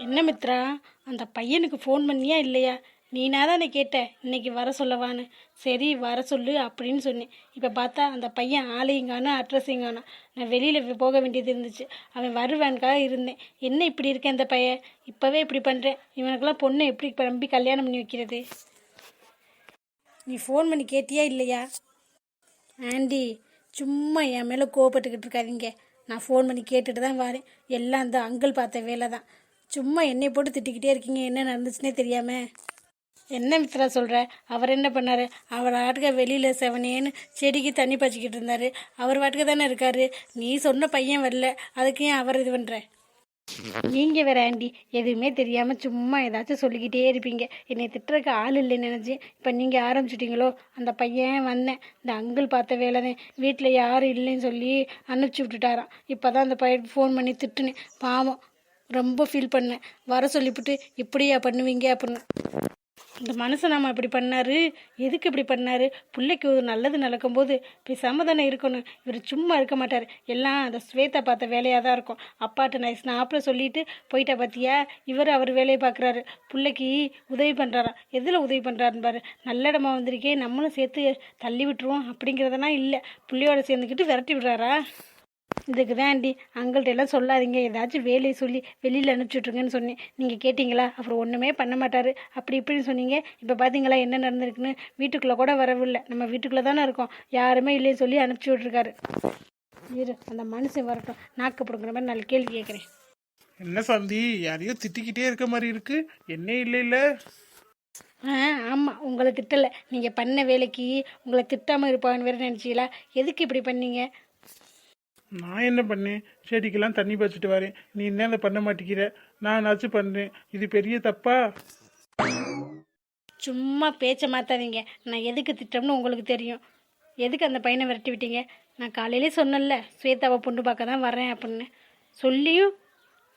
என்ன மித்ரா, அந்த பையனுக்கு ஃபோன் பண்ணியா இல்லையா? நீனா தானே கேட்ட இன்னைக்கு வர சொல்லவான்னு. சரி வர சொல்லு அப்படின்னு சொன்னேன். இப்போ பார்த்தா அந்த பையன் ஆளையும் காணும் அட்ரஸையும் காணும். நான் வெளியில் போக வேண்டியது இருந்துச்சு. அவன் வருவானுக்காக இருந்தேன். என்ன இப்படி இருக்கேன் அந்த பையன்? இப்போவே இப்படி பண்ணுறேன். இவனுக்கெல்லாம் பொண்ணை எப்படி நம்பி கல்யாணம் பண்ணி வைக்கிறது? நீ ஃபோன் பண்ணி கேட்டியா இல்லையா? ஆண்டி, சும்மா என் மேலே கோவப்பட்டுக்கிட்டு இருக்காதீங்க. நான் ஃபோன் பண்ணி கேட்டுட்டு தான் வரேன். எல்லாம் அந்த அங்கிள் பார்த்த வேலை தான். சும்மா என்னை போட்டு திட்டிக்கிட்டே இருக்கீங்க, என்ன நடந்துச்சுன்னே தெரியாமல். என்ன மித்ரா சொல்கிற? அவர் என்ன பண்ணார்? அவர் வாட்டுக்க வெளியில் செவனேன்னு செடிக்கு தண்ணி பாய்ச்சிக்கிட்டு இருந்தார். அவர் வாட்டுக்க தானே இருக்கார். நீ சொன்ன பையன் வரல, அதுக்கு ஏன் அவர் இது பண்ணுற? நீங்கள் வேற ஆண்டி, எதுவுமே தெரியாமல் சும்மா ஏதாச்சும் சொல்லிக்கிட்டே இருப்பீங்க. என்னை திட்டுறதுக்கு ஆள் இல்லைன்னு நினச்சேன். இப்போ நீங்கள் ஆரம்பிச்சிட்டிங்களோ? அந்த பையன் வந்தேன், இந்த அங்கிள் பார்த்த வேலை தான், வீட்டில் யாரும் இல்லைன்னு சொல்லி அனுப்பிச்சி விட்டுட்டாராம். இப்போ தான் அந்த பையன் ஃபோன் பண்ணி திட்டுனேன். பாவம், ரொம்ப ஃபீல் பண்ணேன். வர சொல்லிவிட்டு இப்படியா பண்ணுவீங்க அப்படின்னு. இந்த மனுஷன் நம்ம இப்படி பண்ணாரு, எதுக்கு இப்படி பண்ணாரு? பிள்ளைக்கு ஒரு நல்லது நடக்கும்போது பேசாம தானே இருக்கணும். இவர் சும்மா இருக்க மாட்டார். எல்லாம் அந்த ஸ்வேதா பார்த்த வேலையாக தான் இருக்கும். அப்பாட்ட நான் அப்புறம் சொல்லிட்டு போயிட்டா பார்த்தியா? இவர் அவர் வேலையை பார்க்குறாரு. பிள்ளைக்கு உதவி பண்ணுறாராம். எதில் உதவி பண்ணுறாருன்னு பாரு. நல்ல இடமா வந்திருக்கே, நம்மளும் சேர்த்து தள்ளி விட்டுருவோம் அப்படிங்கிறதெல்லாம் இல்லை. பிள்ளையோட சேர்ந்துக்கிட்டு விரட்டி விடுறாரா? இதுக்கு தான் ஆண்டி, அங்கள்கிட்ட எல்லாம் சொல்லாதீங்க, ஏதாச்சும் வேலையை சொல்லி வெளியில் அனுப்பிச்சுட்ருங்கன்னு சொன்னேன். நீங்கள் கேட்டிங்களா? அப்புறம் ஒன்றுமே பண்ண மாட்டார் அப்படி இப்படின்னு சொன்னீங்க. இப்போ பார்த்தீங்களா என்ன நடந்திருக்குன்னு? வீட்டுக்குள்ளே கூட வரவில்லை. நம்ம வீட்டுக்குள்ளே தானே இருக்கோம். யாருமே இல்லைன்னு சொல்லி அனுப்பிச்சி விட்ருக்காரு. இரு, அந்த மனுஷன் வரட்டும், நாக்கு பிடுங்குற மாதிரி நல்ல கேள்வி கேட்குறேன். என்ன சாந்தி, யாரையோ திட்டிக்கிட்டே இருக்க மாதிரி இருக்கு? என்ன இல்லை? ஆமாம், உங்களை திட்டலை. நீங்கள் பண்ண வேலைக்கு உங்களை திட்டாமல் இருப்பான்னு வேறு நினச்சிங்களா? எதுக்கு இப்படி பண்ணீங்க? நான் என்ன பண்ணேன்? செடிக்கெல்லாம் தண்ணி பாய்ச்சிட்டு வரேன். நீ என்ன அதை பண்ண மாட்டேங்கிற? நானாச்சும் பண்ணுறேன். இது பெரிய தப்பா? சும்மா பேச்சை மாற்றாதீங்க. நான் எதுக்கு திட்டம்னு உங்களுக்கு தெரியும். எதுக்கு அந்த பையனை விரட்டி விட்டீங்க? நான் காலையிலே சொன்னல, ஸ்வேதாவை பொண்ணு பார்க்க தான் வரேன் அப்படின்னு. சொல்லியும்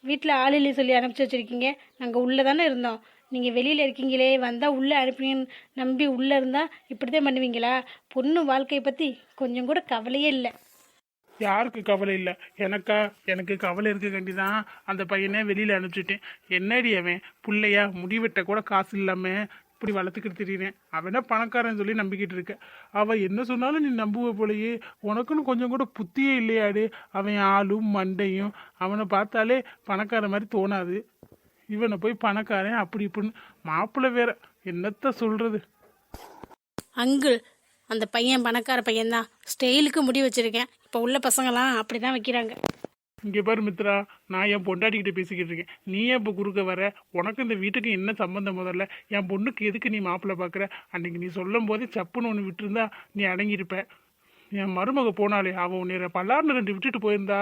வீட்டில் ஆளிலே சொல்லி அனுப்பிச்சி வச்சுருக்கீங்க. நாங்கள் உள்ளே தானே இருந்தோம். நீங்கள் வெளியில் இருக்கீங்களே, வந்தால் உள்ளே அனுப்பிங்கன்னு நம்பி உள்ளே இருந்தால் இப்படி தான் பண்ணுவீங்களா? பொண்ணு வாழ்க்கையை பற்றி கொஞ்சம் கூட கவலையே இல்லை. யாருக்கு கவலை இல்லை? எனக்கா? எனக்கு கவலை இருக்க தான் அந்த பையனை வெளியில் அனுப்பிச்சிட்டேன். என்னடி அவன் பிள்ளையா? முடிவெட்ட கூட காசு இல்லாமல் இப்படி வளர்த்துக்கிட்டு திரிகிறேன். அவனா பணக்காரன் சொல்லி நம்பிக்கிட்டு இருக்க. அவள் என்ன சொன்னாலும் நீ நம்புவ போலையே. உனக்குன்னு கொஞ்சம் கூட புத்தியே இல்லையாடு? அவன் ஆளும் மண்டையும் அவனை பார்த்தாலே பணக்கார மாதிரி தோணாது. இவனை போய் பணக்காரன் அப்படி இப்படின்னு மாப்பிள்ளை வேற. என்னத்த சொல்கிறது? அங்கிள், அந்த பையன் பணக்கார பையன்தான். ஸ்டைலுக்கு முடி வச்சுருக்கேன். இப்போ உள்ள பசங்களாம் அப்படி தான் வைக்கிறாங்க. இங்கே பாரு மித்ரா, நான் என் பொண்டாட்டிக்கிட்ட பேசிக்கிட்டு இருக்கேன். நீ ஏன் இப்போ குறுக்க வர? உனக்கு இந்த வீட்டுக்கு என்ன சம்மந்தம்? முதல்ல என் பொண்ணுக்கு எதுக்கு நீ மாப்பிள்ளை பார்க்குற? அன்றைக்கி நீ சொல்லும் போதே சப்புன்னு ஒன்று விட்டுருந்தா நீ அடங்கியிருப்ப. என் மருமக போனாலே அவள் உன்னை பல்லார்னு 2 விட்டுட்டு போயிருந்தா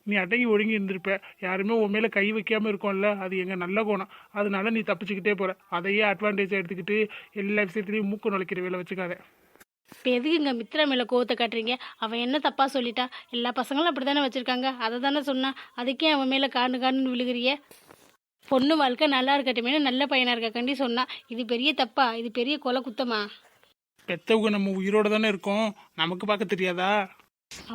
நீ அடங்கி ஒடுங்கி இருந்திருப்ப. யாருமே உன் மேலே கை வைக்காமல் இருக்கோம்ல, அது எங்கள் நல்ல கோணம். அதனால நீ தப்பிச்சுக்கிட்டே போகிற. அதையே அட்வான்டேஜாக எடுத்துக்கிட்டு எல்லா விஷயத்துலையும் மூக்கு நுழைக்கிற வேலை வச்சுக்காத. இப்போ எதுக்குங்க மித்ரா மேலே கோவத்தை காட்டுறீங்க? அவன் என்ன தப்பாக சொல்லிட்டா? எல்லா பசங்களும் அப்படி தானே வச்சுருக்காங்க. அதை தானே சொன்னான். அதுக்கே அவன் மேலே காணுன்னு விழுகிறிய? பொண்ணு வாழ்க்கை நல்லா இருக்கட்டுமே, நல்ல பையனாக இருக்கக்காண்டி சொன்னா. இது பெரிய தப்பா? இது பெரிய கொலை குத்தமா? பெத்தவங்க நம்ம உயிரோட தானே இருக்கோம், நமக்கு பார்க்க தெரியாதா?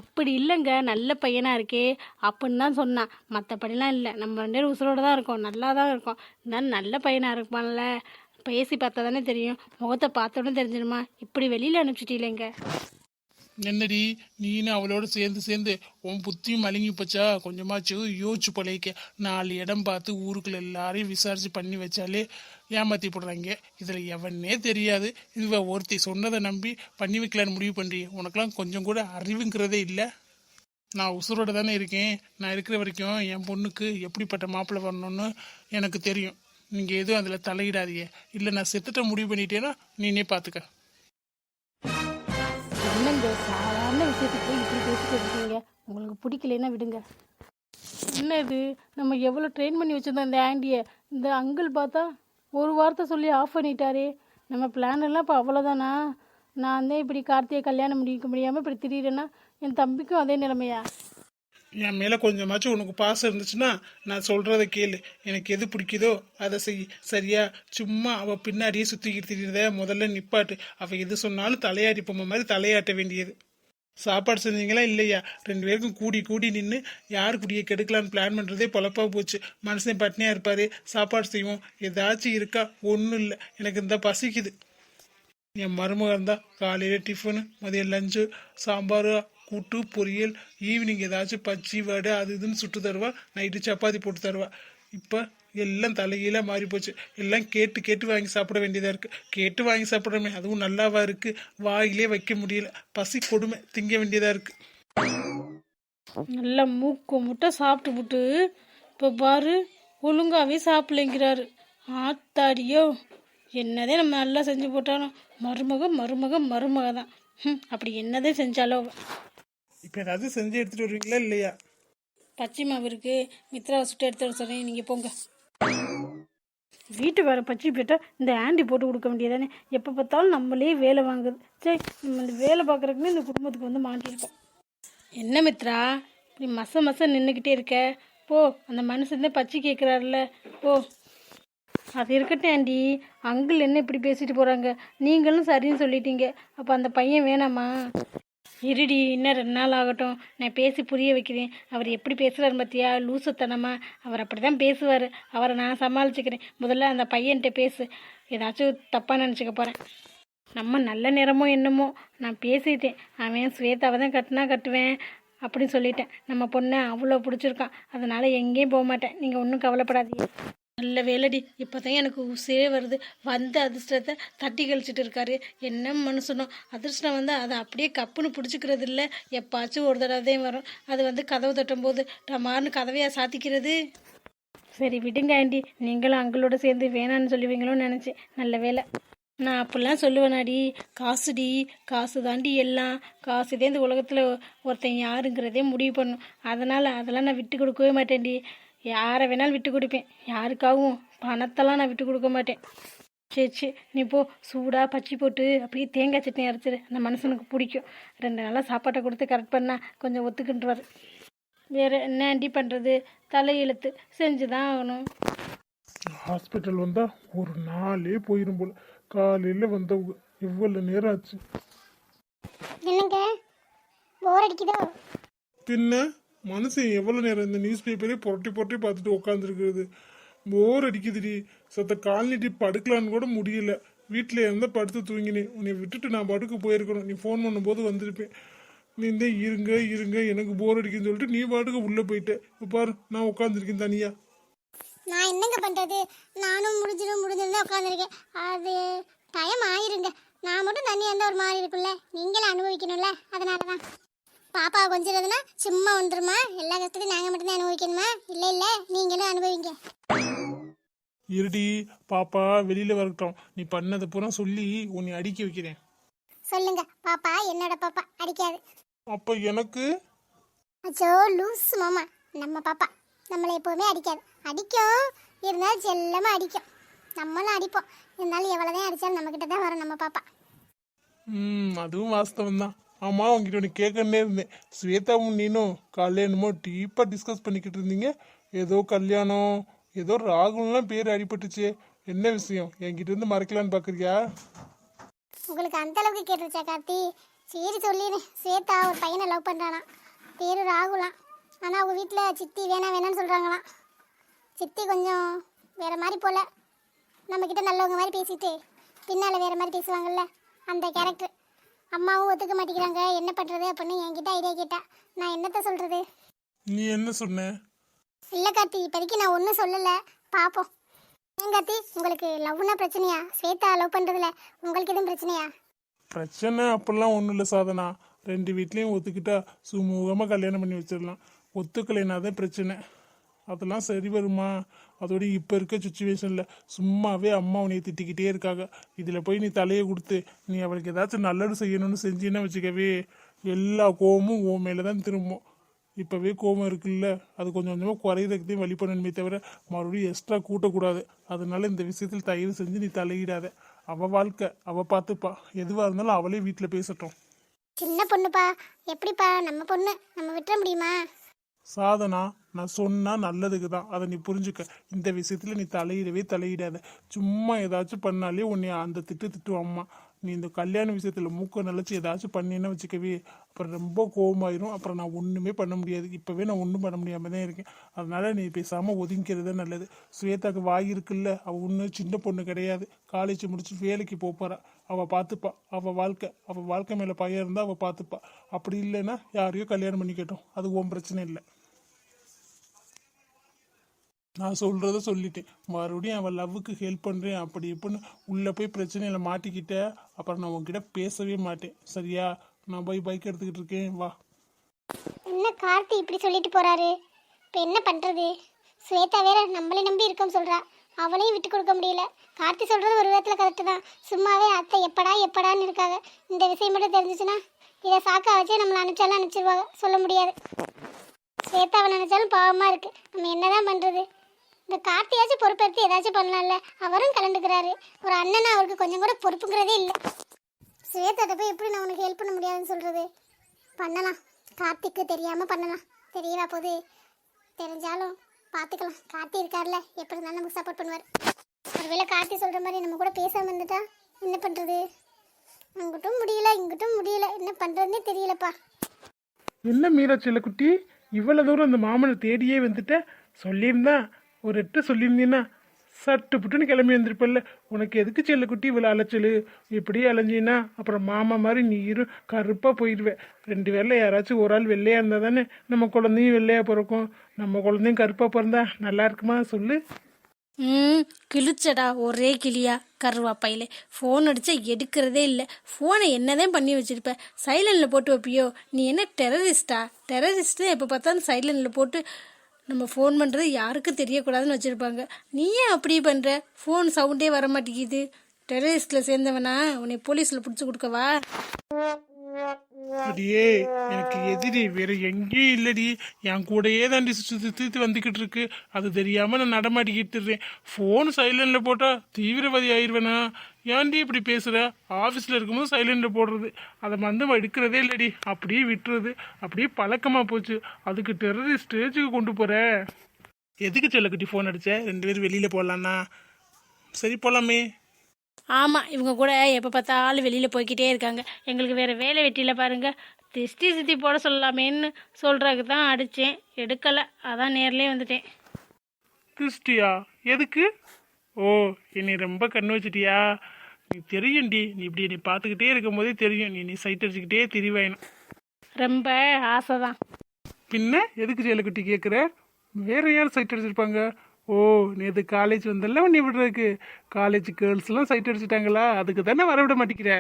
அப்படி இல்லைங்க, நல்ல பையனாக இருக்கே அப்படின்னு தான் சொன்னான். மற்றபடிலாம் இல்லை. நம்ம 2 பேரும் உசுரோடு தான் இருக்கோம், நல்லா தான் இருக்கோம். இருந்தாலும் நல்ல பையனாக இருப்பான்ல. பேசி பார்த்தா தானே தெரியும். முகத்தை பார்த்தோன்னு தெரிஞ்சிடுமா? இப்படி வெளியில் அனுப்பிச்சிட்டீங்களேங்க. என்னடி நீனு அவளோட சேர்ந்து உன் புத்தியும் மழுங்கி போச்சா? கொஞ்சமாச்சு யோசிச்சு பழைக்க. 4 இடம் பார்த்து ஊருக்குள்ள எல்லாரையும் விசாரிச்சு பண்ணி வச்சாலே ஏமாத்தி போடுறாங்க. இதில் எவனே தெரியாது. இவ ஒருத்தி சொன்னதை நம்பி பண்ணி வைக்கலான்னு முடிவு பண்ணுறீ. உனக்கெல்லாம் கொஞ்சம் கூட அறிவுங்கிறதே இல்லை. நான் உசுரோட தானே இருக்கேன். நான் இருக்கிற வரைக்கும் என் பொண்ணுக்கு எப்படிப்பட்ட மாப்பிள்ளை வரணும்னு எனக்கு தெரியும். நீங்கள் எதுவும் அதில் தலையிடாதீங்க. இல்லை நான் செத்துட்ட முடிவு பண்ணிட்டேன்னா நீனே பார்த்துக்க. என்னங்க சாதாரண விஷயத்துக்கு இப்படி பேசிட்டு இருக்கீங்க? உங்களுக்கு பிடிக்கலன்னா விடுங்க. என்ன இது? நம்ம எவ்வளோ ட்ரெயின் பண்ணி வச்சுருந்தோம் இந்த ஆண்டியை. இந்த அங்கிள் பார்த்தா ஒரு வார்த்தை சொல்லி ஆஃப் பண்ணிட்டாரே. நம்ம பிளான் எல்லாம் இப்போ அவ்வளோதானா? நான் தான் இப்படி கார்த்தியை கல்யாணம் முடிக்க முடியாமல் இப்படி திடீரென்னா என் தம்பிக்கும் அதே நிலைமையா? என் மேலே கொஞ்சமாச்சும் உனக்கு பாசம் இருந்துச்சுன்னா நான் சொல்கிறத கேளு. எனக்கு எது பிடிக்குதோ அதை செய், சரியா? சும்மா அவள் பின்னாடியே சுற்றிக்கிட்டு திரியிறத முதல்ல நிப்பாட்டு. அவள் எது சொன்னாலும் தலையாட்டி பொம்மை மாதிரி தலையாட்ட வேண்டியது. சாப்பாடு செஞ்சீங்களா இல்லையா? 2 பேருக்கும் கூடி கூடி நின்று யார் குடியை கெடுக்கலான்னு பிளான் பண்ணுறதே பொழப்பா போச்சு. மனுஷன் பட்னியாக இருப்பாரு, சாப்பாடு செய்வோம். ஏதாச்சும் இருக்கா? ஒன்றும் இல்லை. எனக்கு இந்த பசிக்குது. என் மருமக இருந்தா காலையில் டிஃபனு, மதியம் லஞ்சு, சாம்பார், கூட்டு, பொரியல், ஈவினிங் ஏதாச்சும் பச்சி வடை அது இதுன்னு சுட்டு தருவா. நைட்டு சப்பாத்தி போட்டு தருவா. இப்போ எல்லாம் தலைகீழாக மாறி போச்சு. எல்லாம் கேட்டு கேட்டு வாங்கி சாப்பிட வேண்டியதாக இருக்குது. கேட்டு வாங்கி சாப்பிட்றோமே, அதுவும் நல்லாவா இருக்குது? வாயிலே வைக்க முடியல. பசி கொடுமை, திங்க வேண்டியதாக இருக்குது. நல்லா மூக்கு முட்டை சாப்பிட்டு விட்டு இப்போ பாரு ஒழுங்காவே சாப்பிடலைங்கிறாரு. ஆத்தாடியோ, என்னதே நம்ம நல்லா செஞ்சு போட்டாலும் மருமக மருமக மருமக தான். அப்படி என்னதே செஞ்சாலோ அவ. இப்போ ஏதாவது செஞ்சு எடுத்துகிட்டு வருவீங்களா இல்லையா? பச்சை மாவு இருக்கு, மித்ராவை சுட்டு எடுத்து வர சொல்கிறேன், நீங்கள் போங்க. வீட்டு வேலை பச்சை போயிட்டா இந்த ஆண்டி போட்டு கொடுக்க வேண்டியதானே. எப்போ பார்த்தாலும் நம்மளே வேலை வாங்குது. சரி, நம்ம இந்த வேலை பார்க்குறதுக்குன்னு இந்த குடும்பத்துக்கு வந்து மாட்டியிருக்கோம். என்ன மித்ரா இப்படி மச நின்றுக்கிட்டே இருக்க? போ, அந்த மனுஷன் தான் பச்சை கேட்குறாருல, போ. அது இருக்கட்டும் ஆண்டி, அங்கிள் என்ன இப்படி பேசிட்டு போகிறாங்க? நீங்களும் சரின்னு சொல்லிட்டீங்க. அப்போ அந்த பையன் வேணாமா? இருடி, இன்னும் 2 நாள் ஆகட்டும், நான் பேசி புரிய வைக்கிறேன். அவர் எப்படி பேசுகிறாரு பார்த்தியா? லூசுத்தனமா. அவர் அப்படி தான் பேசுவார். அவரை நான் சமாளிச்சுக்கிறேன். முதல்ல அந்த பையன்கிட்ட பேசு. ஏதாச்சும் தப்பாக நினச்சிக்க போகிறேன். நம்ம நல்ல நேரமோ என்னமோ நான் பேசிட்டேன். அவன் ஸ்வேதாவை தான் கட்டினா கட்டுவேன் அப்படின்னு சொல்லிட்டேன். நம்ம பொண்ணை அவ்வளோ பிடிச்சிருக்கான். அதனால் எங்கேயும் போக மாட்டேன். நீங்கள் ஒன்றும் கவலைப்படாதீங்க. நல்ல வேலைடி, இப்போ தான் எனக்கு உசே வருது. வந்த அதிர்ஷ்டத்தை தட்டி கழிச்சிட்டு இருக்காரு. என்ன மனுஷனோ, அதிர்ஷ்டம் வந்து அதை அப்படியே கப்புன்னு பிடிச்சிக்கிறது இல்லை. எப்பாச்சும் ஒரு தடவை வரும். அது வந்து கதவு தட்டும் போது டமார்னு கதவையாக சாத்திக்கிறது. சரி விடுங்க ஆண்டி, நீங்களும் அங்களோட சேர்ந்து வேணான்னு சொல்லுவீங்களோன்னு நினச்சேன். நல்ல வேலை. நான் அப்படிலாம் சொல்லுவேனாடி? காசுடி, காசு தாண்டி எல்லாம். காசுதே இந்த உலகத்தில் ஒருத்தன் யாருங்கிறதே முடிவு பண்ணும். அதெல்லாம் நான் விட்டு கொடுக்கவே மாட்டேன்டி. யாரை வேணாலும் விட்டு கொடுப்பேன். யாருக்காகவும் பணத்தெல்லாம் நான் விட்டு கொடுக்க மாட்டேன். சரி, நீ போ, சூடாக பச்சி போட்டு அப்படியே தேங்காய் சட்னி அரைச்சிரு. அந்த மனுஷனுக்கு பிடிக்கும். 2 நாளாக சாப்பாட்டை கொடுத்து கரெக்ட் பண்ணால் கொஞ்சம் ஒத்துக்கின்றார். வேறு என்ன ஆண்டி பண்ணுறது? தலையெழுத்து செஞ்சு தான் ஆகணும். ஹாஸ்பிட்டல் வந்தால் ஒரு நாளே போயிடும் போல. காலையில் வந்தவங்க எவ்வளோ நேரம் ஆச்சு? என்னங்க போர் அடிக்குதோ? பின்ன மனுஷன் எவ்வளோ நேரம் இந்த நியூஸ் பேப்பரே புரட்டி புரட்டி பார்த்துட்டு உட்காந்துருக்கிறது? போர் அடிக்குதுடி. சத்த கால் நீட்டி படுக்கலான்னு கூட முடியல. வீட்டில் இருந்தால் படுத்து தூங்கினேன். உன்னை விட்டுட்டு நான் படுக்க போயிருக்கணும். நீ ஃபோன் பண்ணும்போது வந்திருப்பேன். நீ இந்த இருங்க இருங்க எனக்கு போர் அடிக்குன்னு சொல்லிட்டு நீ பாட்டுக்கு உள்ளே போயிட்ட. இப்போ பாரு, நான் உட்காந்துருக்கேன் தனியா. நான் என்னங்க பண்ணுறது? நானும் முடிஞ்சிருந்தா உட்காந்துருக்கேன். அது டைம் ஆயிருங்க. நான் மட்டும் தனியாக இருந்தால் ஒரு மாதிரி இருக்குல்ல, நீங்களும் அனுபவிக்கணும்ல. அதனால தான். பாப்பாவை கொஞ்சிறதுனா சும்மா வந்துருமா? எல்லா கஷ்டத்தையும் நாங்கள் மட்டும்தான் அனுபவிக்கணுமா? இல்லை இல்லை, நீங்களும் அனுபவிங்க. இருடி, பாப்பா வெளியில் வரட்டும். நீ பண்ணதை பூரா சொல்லி உன்னை அடிக்க வைக்கிறேன். சொல்லுங்க. பாப்பா என்னோட பாப்பா, அடிக்காது. அப்போ எனக்கு? அச்சோ லூஸ் மாமா, நம்ம பாப்பா நம்மளை எப்போவுமே அடிக்காது. அடிக்கும், இருந்தாலும் செல்லமாக அடிக்கும். நம்மளும் அடிப்போம். இருந்தாலும் எவ்வளோதான் அடித்தாலும் நம்மக்கிட்ட தான் வரும் நம்ம பாப்பா. அதுவும் வாஸ்தவம் தான். ஆமாம், உங்ககிட்ட ஒன்று கேட்கணுன்னே இருந்தேன். ஸ்வேதாவும் நீனும் காலையில் என்னமோ டீப்பாக டிஸ்கஸ் பண்ணிக்கிட்டு இருந்தீங்க. ஏதோ கல்யாணம், ஏதோ ராகுல்லாம் பேர் அடிபட்டுச்சு. என்ன விஷயம்? என்கிட்ட இருந்து மறைக்கலான்னு பார்க்குறியா? உங்களுக்கு அந்த அளவுக்கு கேட்டுருச்சா கார்த்தி? சரி சொல்லிடுறேன். ஸ்வேதா ஒரு பையனை லவ் பண்ணுறானா, பேர் ராகுலாம். ஆனால் அவங்க வீட்டில் சித்தி வேணான்னு சொல்கிறாங்களாம். சித்தி கொஞ்சம் வேறு மாதிரி போல், நம்மக்கிட்ட நல்லவங்க மாதிரி பேசிட்டு பின்னால் வேறு மாதிரி பேசுவாங்கள்ல, அந்த கேரக்டர். அம்மாவும் ஒத்துக்க மாட்டேங்கிறாங்க. என்ன பண்ணுறது அப்படின்னு என்கிட்ட ஐடியா கேட்டா. நான் என்னத்த சொல்கிறது? நீ என்ன சொன்ன? இல்லை கார்த்தி, இப்போதைக்கு நான் ஒன்றும் சொல்லலை, பார்ப்போம். ஏன் கார்த்தி, உங்களுக்கு லவ்னா பிரச்சனையா? ஸ்வேதா லவ் பண்ணுறதுல உங்களுக்கு எதுவும் பிரச்சனையா? பிரச்சனை அப்படிலாம் ஒன்றும் இல்லை சாதனா. 2 வீட்லேயும் ஒத்துக்கிட்டா சுமூகமாக கல்யாணம் பண்ணி வச்சிடலாம். ஒத்துக்கலைன்னா தான் பிரச்சனை. அதெல்லாம் சரி வருமா? அதோட இப்போ இருக்க சுச்சுவேஷனில் சும்மாவே அம்மா உன்னை திட்டிக்கிட்டே இருக்காங்க. இதில் போய் நீ தலையை கொடுத்து நீ அவளுக்கு ஏதாச்சும் நல்லது செய்யணும்னு செஞ்சீன்னா வச்சுக்கவே, எல்லா கோவமும் உன் மேலே தான் திரும்பும். இப்போவே கோவம் இருக்குல்ல, அது கொஞ்சம் கொஞ்சமாக குறையிறதுக்கையும் வழி பண்ணணுமே தவிர மறுபடியும் எக்ஸ்ட்ரா கூட்டக்கூடாது. அதனால இந்த விஷயத்தில் தயவு செஞ்சு நீ தலையிடாத. அவள் வாழ்க்கை அவள் பார்த்துப்பா. எதுவாக இருந்தாலும் அவளே வீட்டில் பேசட்டும். சின்ன பொண்ணுப்பா, எப்படிப்பா நம்ம பொண்ணு நம்ம விட்டுற முடியுமா? சாதனா, நான் சொன்னா நல்லதுக்கு தான். அதை நீ புரிஞ்சுக்க. இந்த விஷயத்துல நீ தலையிடவே தலையிடாத. சும்மா ஏதாச்சும் பண்ணாலே உன்னை அந்த திட்டுவான் அம்மா. நீ இந்த கல்யாண விஷயத்துல மூக்க நினைச்சு ஏதாச்சும் பண்ணின்னு வச்சுக்கவே, அப்புறம் ரொம்ப கோவமாயிரும். அப்புறம் நான் ஒண்ணுமே பண்ண முடியாது. இப்பவே நான் ஒன்றும் பண்ண முடியாம தான் இருக்கேன். அதனால நீ பேசாம ஒதுங்கிறது நல்லது. ஸ்வேதாக்கு வாய் இருக்குல்ல, அவ ஒன்றும் சின்ன பொண்ணு கிடையாது. காலேஜ் முடிச்சு வேலைக்கு போறா. அவ பார்த்துப்பா. அவ வாழ்க்கை மேல பயம் இருந்தா அவ பார்த்துப்பா. அப்படி இல்லைன்னா யாரையோ கல்யாணம் பண்ணிக்கட்டும், அது உன் பிரச்சனை இல்லை. நான் சொல்கிறத சொல்லிட்டேன். மறுபடியும் அவன் லவ்வுக்கு ஹெல்ப் பண்ணுறேன் அப்படி இப்படின்னு உள்ளே போய் பிரச்சனையில் மாட்டிக்கிட்ட, அப்புறம் நான் உன்கிட்ட பேசவே மாட்டேன். சரியா? நான் போய் பைக் எடுத்துக்கிட்டு இருக்கேன், வா. என்ன கார்த்தி இப்படி சொல்லிட்டு போறாரு? இப்போ என்ன பண்றது? ஸ்வேதா வேற நம்மளை நம்பி இருக்கோம் சொல்றா. அவளையும் விட்டு கொடுக்க முடியல. கார்த்தி சொல்றது ஒரு விதத்துல கரெக்டு தான். சும்மாவே அத்தை எப்படான்னு இருக்காங்க. இந்த விஷயம் மட்டும் தெரிஞ்சிச்சுன்னா இதை சாக்கா வச்சே நம்மளை அனுப்பிச்சாலும் அனுப்பிச்சிருவாங்க. சொல்ல முடியாது. ஸ்வேதாவை நினைச்சாலும் பாவமா இருக்கு. நம்ம என்னதான் பண்றது? இந்த கார்த்தியாச்சும் பொறுப்பெடுத்து ஏதாச்சும் பண்ணலாம்ல. அவரும் கலந்துக்கிறாரு. ஒரு அண்ணனா அவருக்கு கொஞ்சம் கூட பொறுப்புங்கிறதே இல்லை. ஸ்வேதாட்ட போய் எப்படி நான் உனக்கு ஹெல்ப் பண்ண முடியாதுன்னு சொல்றது? பண்ணலாம். கார்த்திக்கு தெரியாம பண்ணலாம். தெரியவா போது? தெரிஞ்சாலும் பார்த்துக்கலாம். கார்த்தி இருக்கார்ல, எப்படி இருந்தாலும் நமக்கு சப்போர்ட் பண்ணுவார். ஒருவேளை கார்த்தி சொல்ற மாதிரி நம்ம கூட பேசாம இருந்துட்டா என்ன பண்றது? அங்கிட்டும் முடியல, இங்கிட்டும் முடியல. என்ன பண்றதுன்னே தெரியலப்பா. என்ன மீரா செல்லக்குட்டி, இவ்வளவு தூரம் அந்த மாமனை தேடியே வந்துட்ட? சொல்லியிருந்தா ஒரு எட்டு சொல்லியிருந்தீன்னா சட்டு புட்டுன்னு கிளம்பி வந்திருப்பல்ல. உனக்கு எதுக்கு செல்லக்குட்டி இவ்வளோ அலைச்சல்? இப்படியே அலைஞ்சின்னா அப்புறம் மாமா மாதிரி நீரும் கருப்பாக போயிடுவேன். 2 பேரில் யாராச்சும் ஒரு ஆள் வெள்ளையாக இருந்தால் தானே நம்ம குழந்தையும் வெள்ளையாக பிறக்கும். நம்ம குழந்தையும் கருப்பாக பிறந்தா நல்லா இருக்குமா சொல்லு? கிழிச்சடா ஒரே கிளியா கருவாப்பையில. ஃபோன் அடிச்சா எடுக்கிறதே இல்லை. ஃபோனை என்னதான் பண்ணி வச்சிருப்ப? சைலண்டில் போட்டு வைப்பியோ? நீ என்ன டெரரிஸ்ட்டு எப்போ பார்த்தாலும் சைலண்டில் போட்டு நம்ம ஃபோன் பண்ணுறது யாருக்கும் தெரியக்கூடாதுன்னு வச்சுருப்பாங்க. நீ ஏன் அப்படியே பண்ணுற? ஃபோன் சவுண்டே வர மாட்டேங்குது. டெரரிஸ்டில் சேர்ந்தவனா உன்னை போலீஸில் பிடிச்சி கொடுக்கவா? அடியே, எனக்கு எதிரி வேற எங்கேயும் இல்லடி. என் கூடயே தாண்டி சுத்தி வந்துக்கிட்டு இருக்கு. அது தெரியாம நான் நடமாட்டிக்கிட்டு இருக்கேன். ஃபோன் சைலண்ட்ல போட்டா தீவிரவாதி ஆயிடுவேனா? ஏன்டி இப்படி பேசுற? ஆஃபீஸில் இருக்கும்போது சைலண்ட்ல போடுறது, அதை வந்து எடுக்கிறதே இல்லடி. அப்படியே விட்டுறது, அப்படியே பழக்கமா போச்சு. அதுக்கு டெரரிஸ்ட் ஸ்டேஜுக்கு கொண்டு போற. எதுக்கு செல்லக்குட்டி ஃபோன் அடிச்ச? 2 பேரும் வெளியில போகலான்னா? சரி போலாமே. ஆமாம், இவங்க கூட எப்போ பார்த்தாலும் வெளியில் போய்கிட்டே இருக்காங்க. எங்களுக்கு வேறு வேலை வெட்டியில் பாருங்கள். திஷ்டி சுற்றி போட சொல்லலாமேன்னு சொல்கிறதுக்கு தான் அடித்தேன், எடுக்கலை. அதான் நேர்லேயே வந்துட்டேன். கிறிஸ்டியா எதுக்கு? ஓ, என்னை ரொம்ப கண்ணு வச்சிட்டியா? நீ தெரியும்டி, நீ இப்படி என்னை பார்த்துக்கிட்டே இருக்கும் போதே தெரியும் நீ சைட் அடிச்சுக்கிட்டே திரிவாயணும். ரொம்ப ஆசை தான். பின்ன எதுக்கு ஜெயலக்குட்டி கேட்குற? வேற யார் சைட் அடிச்சிருப்பாங்க? ஓ, நேற்று காலேஜ் வந்தல நீ விடுறதுக்கு. காலேஜ் கேர்ள்ஸ்லாம் சைட் அடிச்சிட்டாங்களா? அதுக்கு தானே வரவிட மாட்டேங்கிற.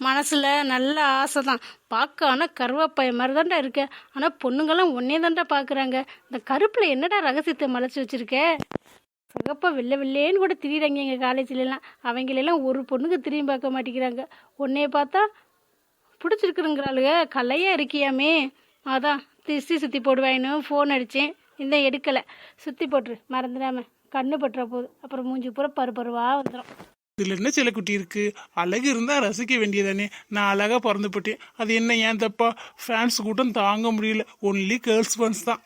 மனசில் நல்ல ஆசை தான். பார்க்க ஆனால் கருவாப்பாய மாதிரி தான்டா இருக்க. ஆனால் பொண்ணுங்கள்லாம் ஒன்னே தான்டா பார்க்குறாங்க. இந்த கருப்பில் என்னடா ரகசியத்தை மலைச்சி வச்சுருக்க? சிகப்பாக வெள்ளைன்னு கூட திரியிறாங்க எங்கள் காலேஜ்லலாம். அவங்களெல்லாம் ஒரு பொண்ணுக்கு திரும்பி பார்க்க மாட்டேங்கிறாங்க. உன்னைய பார்த்தா பிடிச்சிருக்குறங்கிறாளுங்க. கலையாக இருக்கியாமே, அதான் திஷ்டி சுற்றி போடுவாயின்னு ஃபோன் அடித்தேன். இந்த எடுக்கலை. சுற்றி போட்டுரு மறந்துடாம. கண்ணு பட்டுற போகுது, அப்புறம் மூஞ்சி பூரா பருவாக வந்துடும். இதில் என்ன செல்லக்குட்டி இருக்கு? அழகு இருந்தால் ரசிக்க வேண்டியதானே. நான் அழகாக பிறந்து போட்டேன், அது என்ன ஏன் தப்பா? ஃபேன்ஸ் கூட்டம் தாங்க முடியல. ஒன்லி கேர்ள்ஸ் ஃபேன்ஸ் தான்.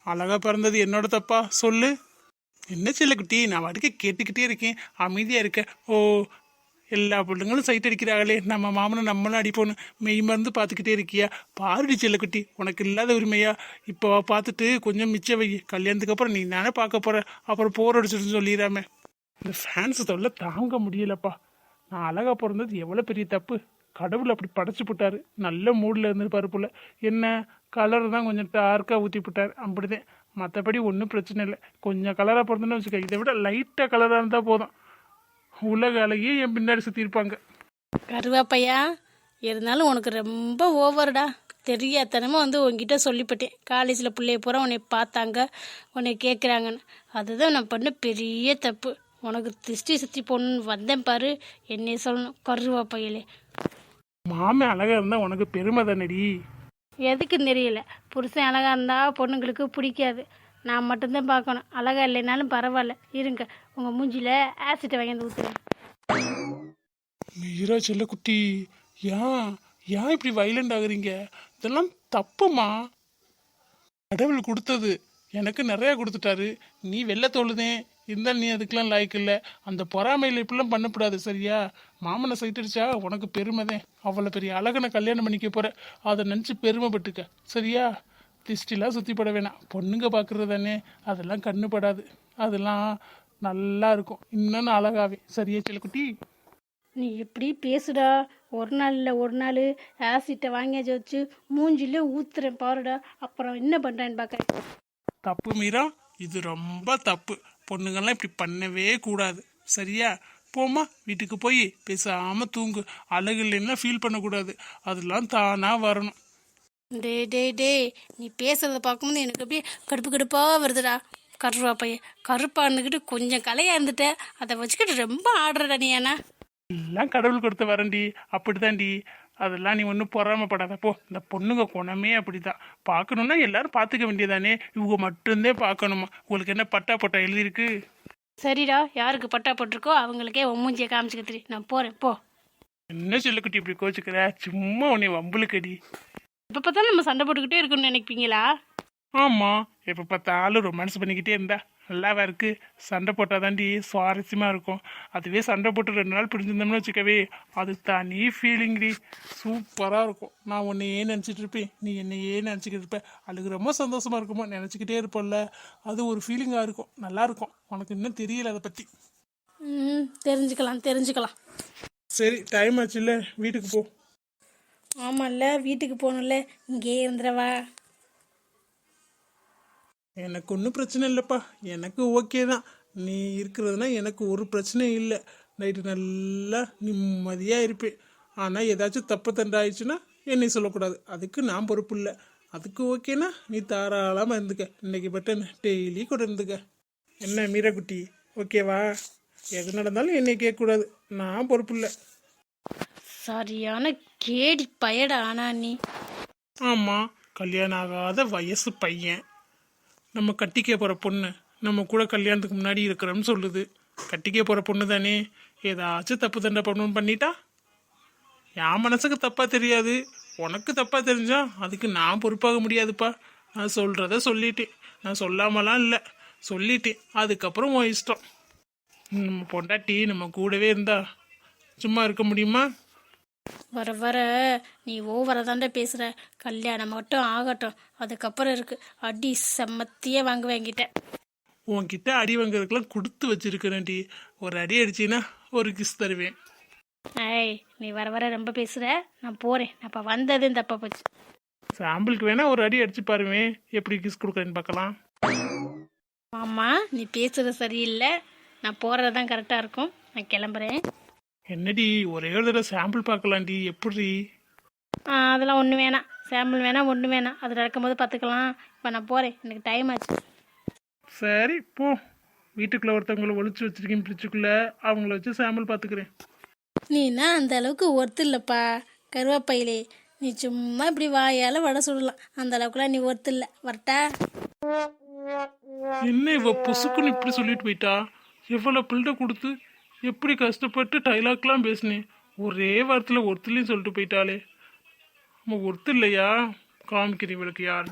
அழகா பிறந்தது என்னோட தப்பா சொல்லு? என்ன செல்லக்குட்டி, நான் வாட்டுக்கு கேட்டுக்கிட்டே இருக்கேன், அமைதியாக இருக்க. ஓ, எல்லா பிள்ளைங்களும் சைட் அடிக்கிறாங்களே, நம்ம மாமனை நம்மளும் அடிப்போன்னு மெய் மருந்து பார்த்துக்கிட்டே இருக்கியா? பாருடி செல்லக்குட்டி, உனக்கு இல்லாத உரிமையா? இப்போ பார்த்துட்டு கொஞ்சம் மிச்ச வை. கல்யாணத்துக்கு அப்புறம் நீ தானே பார்க்க போற. அப்புறம் போர் அடிச்சுட்டு சொல்லிடாம. இந்த ஃபேன்ஸ் தொல்லை தாங்க முடியலப்பா. நான் அழகா பிறந்தது எவ்வளோ பெரிய தப்பு. கடவுள் அப்படி படைச்சு போட்டாரு. நல்ல மூடில் இருந்துருப்பாரு போல. என்ன கலர் தான் கொஞ்சம் டார்க்காக ஊற்றி போட்டார், அப்படிதான். மற்றபடி ஒன்றும் பிரச்சனை இல்லை. கொஞ்சம் கலராக பிறந்தோன்னு வச்சுக்க. இதை விட லைட்டாக கலராக இருந்தால் போதும், உலக அழகியே என் பின்னாடி சுற்றிருப்பாங்க. கருவாப்பையா இருந்தாலும் உனக்கு ரொம்ப ஓவர்டா. தெரியாதனமாக வந்து உங்ககிட்ட சொல்லிப்பட்டேன். காலேஜில் பிள்ளைய பூரா உன்னை பார்த்தாங்க, உன்னை கேட்குறாங்கன்னு. அதுதான் நான் பண்ண பெரிய தப்பு. உனக்கு திருஷ்டி சுற்றி போகணுன்னு வந்தேன் பாரு, என்னை சொல்லணும் கருவாப்பையிலே. மாமன் அழகா இருந்தா உனக்கு பெருமை தானடி. எதுக்குன்னு தெரியல. புருஷன் அழகாக இருந்தால் பொண்ணுங்களுக்கு பிடிக்காது. நான் மட்டும்தான் பார்க்கணும். அழகா இல்லைனாலும் பரவாயில்ல, இருங்க உங்கள் மூஞ்சியில் ஆசிட்டை வாங்கி ஊற்றுறேன். மீரா செல்லக்குட்டி, ஏன் ஏன் இப்படி வைலண்ட் ஆகுறீங்க? இதெல்லாம் தப்புமா. கடவுள் கொடுத்தது எனக்கு நிறையா கொடுத்துட்டாரு. நீ வெள்ளை தோளுதேன், இருந்தாலும் நீ அதுக்கெல்லாம் லாய்க்கு இல்லை. அந்த பொறாமையில் இப்படிலாம் பண்ணக்கூடாது சரியா? மாமனை சைட் அடிச்சா உனக்கு பெருமைதான். அவ்வளோ பெரிய அழகனை கல்யாணம் பண்ணிக்க போற, அதை நினச்சி பெருமைப்பட்டுக்க சரியா? திஷ்டிலாம் சுற்றி பட வேணாம். பொண்ணுங்க பார்க்குறது தானே, அதெல்லாம் கண்ணு படாது. அதெல்லாம் நல்லா இருக்கும், இன்னொன்று அழகாவே. சரியா செல்லக்குட்டி? நீ எப்படி பேசுடா. ஒரு நாள் இல்லை ஒரு நாள் ஆசிட்டை வாங்கியாச்சு வச்சு மூஞ்சிலே ஊத்துறேன் பாருடா. அப்புறம் என்ன பண்ணுறேன்னு பார்க்க. தப்பு மீரா, இது ரொம்ப தப்பு. பொண்ணுங்கள்லாம் இப்படி பண்ணவே கூடாது சரியா? போம்மா, வீட்டுக்கு போய் பேசாமல் தூங்கு. அழகு இல்லைன்னா ஃபீல் பண்ணக்கூடாது, அதெல்லாம் தானாக வரணும். டே நீ பேசுறத பார்க்கும்போது எனக்கு அப்படியே கடுப்பு கடுப்பாக வருதுடா. கருவா பையன் கருப்பான்னுக்கிட்டு கொஞ்சம் கலையாக இருந்துட்ட, அதை வச்சுக்கிட்டு ரொம்ப ஆடுறடா நீ. ஏன்னா எல்லாம் கடவுள் கொடுத்த வரண்டி, அப்படிதான்டி. அதெல்லாம் நீ ஒன்றும் பொறாமப்படாத போ. இந்த பொண்ணுங்க குணமே அப்படிதான். பார்க்கணுன்னா எல்லாரும் பார்த்துக்க வேண்டியதானே, இவங்க மட்டும்தான் பார்க்கணுமா? உங்களுக்கு என்ன பட்டா போட்டா எழுதியிருக்கு? சரிடா, யாருக்கு பட்டா போட்டிருக்கோ அவங்களுக்கே மூஞ்சியை காமிச்சுக்கிட்டு நான் போகிறேன் போ. என்ன செல்லுக்குட்டி இப்படி கோச்சுக்கிற? சும்மா உன்னை வம்புலுக்கடி. இப்போ பார்த்தாலும் நம்ம சண்டை போட்டுக்கிட்டே இருக்குன்னு நினைப்பீங்களா? ஆமாம், எப்போ பார்த்தாலும் ரொமான்ஸ் பண்ணிக்கிட்டே இருந்தா நல்லாவா இருக்கு? சண்டை போட்டால் தாண்டி சுவாரஸ்யமாக இருக்கும். அதுவே சண்டை போட்டு 2 நாள் பிடிச்சிருந்தோம்னு வச்சுக்கவே, அது தனி ஃபீலிங்டி, சூப்பராக இருக்கும். நான் உன்னையே நினச்சிட்டு இருப்பேன், நீ என்னையே நினச்சிக்கிட்டு இருப்ப. அதுக்கு ரொம்ப சந்தோஷமாக இருக்குமோ, நினச்சிக்கிட்டே இருப்போம்ல, அது ஒரு ஃபீலிங்காக இருக்கும், நல்லாயிருக்கும். உனக்கு இன்னும் தெரியல அதை பற்றி. தெரிஞ்சுக்கலாம். சரி, டைம் ஆச்சுல்ல, வீட்டுக்கு போ. ஆமாம்ல, வீட்டுக்கு போகணும்ல, இங்கே இருந்துடவா? எனக்கு ஒன்றும் பிரச்சனை இல்லைப்பா, எனக்கு ஓகே தான். நீ இருக்கிறதுனா எனக்கு ஒரு பிரச்சனையும் இல்லை. நைட்டு நல்லா நிம்மதியாக இருப்பேன். ஆனால் ஏதாச்சும் தப்பு தண்டாயிடுச்சுன்னா என்னை சொல்லக்கூடாது, அதுக்கு நான் பொறுப்பு இல்லை. அதுக்கு ஓகேனா நீ தாராளமாக இருந்துக்க. இன்னைக்கு பட்டன் டெய்லி கூட இருந்துக்க. என்ன மீராக்குட்டி, ஓகேவா? எது நடந்தாலும் என்னை கேட்கக்கூடாது, நான் பொறுப்பு இல்லை. சரியான கேடி பயடா. ஆனா நீ ஆமாம், கல்யாணம் ஆகாத வயசு பையன், நம்ம கட்டிக்க போகிற பொண்ணு நம்ம கூட கல்யாணத்துக்கு முன்னாடி இருக்கிறோம்னு சொல்லுது. கட்டிக்க போகிற பொண்ணு தானே, ஏதாச்சும் தப்பு தண்டை பண்ணணும்னு பண்ணிட்டா என் மனசுக்கு தப்பாக தெரியாது, உனக்கு தப்பாக தெரிஞ்சா அதுக்கு நான் பொறுப்பாக முடியாதுப்பா. நான் சொல்கிறத சொல்லிட்டேன், நான் சொல்லாமலாம் இல்லை, சொல்லிட்டேன். அதுக்கப்புறம் உன் இஷ்டம். நம்ம பொண்டாட்டி நம்ம கூடவே இருந்தா சும்மா இருக்க முடியுமா? வர வர நீ ஓவரா தாண்டா பேசுற. கல்யாணம் மட்டும் ஆகட்டும், அதுக்கப்புறம் இருக்கு அடி செம்மத்தியே வாங்க வாங்கிட்டேன். உன்கிட்ட அடி வாங்குறதுக்கெல்லாம் கொடுத்து வச்சிருக்கிறேன்டி. ஒரு அடி அடிச்சின்னா ஒரு கிஸ் தருவேன். ஏய், நீ வர வர ரொம்ப பேசுற. நான் போறேன். நான் இப்போ வந்தது தப்பா போச்சு. சாம்பிளுக்கு வேணா ஒரு அடி அடிச்சு பாருவேன், எப்படி கிஸ் கொடுக்குறேன்னு பார்க்கலாம். ஆமா, நீ பேசுறது சரியில்லை. நான் போறது தான் கரெக்டா இருக்கும். நான் கிளம்புறேன். என்னடி, ஒரே ஒரு தடவை சாம்பிள் பார்க்கலாம்டி, எப்படி? அதெல்லாம் ஒன்று வேணாம், சாம்பிள் வேணாம், ஒன்று வேணாம். அது நடக்கும்போது பார்த்துக்கலாம். இப்போ நான் போகிறேன், எனக்கு டைம் ஆச்சு. சரி போ, வீட்டுக்குள்ளே ஒருத்தவங்களை ஒழிச்சு வச்சிருக்கேன் ஃப்ரிட்ஜுக்குள்ளே, அவங்கள வச்சு சாம்பிள் பார்த்துக்கிறேன். நீனா அந்த அளவுக்கு ஒர்த்து இல்லைப்பா கருவாப்பையிலே. நீ சும்மா இப்படி வாயால் வடை சுடலாம், அந்த அளவுக்குலாம் நீ ஒர்த்து இல்லை. வரட்டா? என்ன இவ பொசுக்குன்னு இப்படி சொல்லிட்டு போயிட்டா? எவ்வளோ பில்ட கொடுத்து எப்படி கஷ்டப்பட்டு டைலாக்லாம் பேசினேன், ஒரே வாரத்தில் ஒருத்தலையும் சொல்லிட்டு போயிட்டாலே. நம்ம ஒருத்தர் இல்லையா? காமிக்கிறேன் இவளுக்கு யார்.